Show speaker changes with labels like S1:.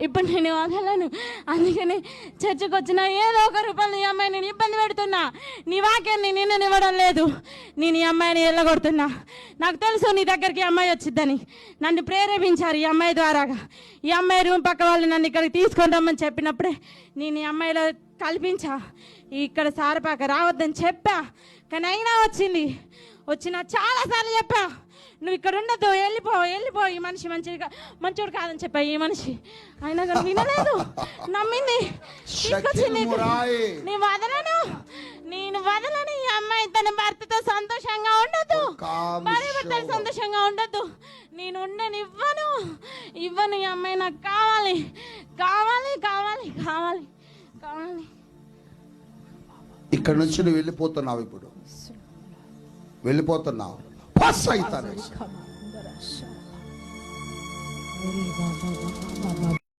S1: ఇప్పుడు నేను వదలను. అందుకని చర్చకు వచ్చిన ఏదో ఒక రూపాయలు ఈ అమ్మాయి నేను ఇబ్బంది పెడుతున్నా. నీ వాక్యాన్ని నిన్ను ఇవ్వడం లేదు. నేను ఈ అమ్మాయిని వెళ్ళగొడుతున్నా. నాకు తెలుసు నీ దగ్గరికి అమ్మాయి వచ్చిద్దని. నన్ను ప్రేరేపించారు ఈ అమ్మాయి ద్వారాగా. ఈ అమ్మాయి రూమ్ పక్క వాళ్ళు నన్ను ఇక్కడికి తీసుకొని రమ్మని చెప్పినప్పుడే నేను ఈ అమ్మాయిలో కల్పించా. ఇక్కడ సారపాక రావద్దని చెప్పా, కానీ అయినా వచ్చిన చాలాసార్లు చెప్పా, నువ్వు ఇక్కడ ఉండద్దు, వెళ్ళిపో, ఈ మనిషి మంచోడు కాదని చెప్పా. ఈ మనిషి అయినా కానీ వినలేదు, నమ్మింది, తీసుకొచ్చింది. నేను వదలను. ఈ అమ్మాయి తన భర్తతో సంతోషంగా ఉండద్దు, భార్య భర్తలు సంతోషంగా ఉండద్దు. నేను ఇవ్వను. ఈ అమ్మాయి నాకు కావాలి.
S2: ఇక్కడ నుంచి నువ్వు వెళ్ళిపోతున్నావు. ఇప్పుడు వెళ్ళిపోతున్నావు. పాస్ అవుతాను.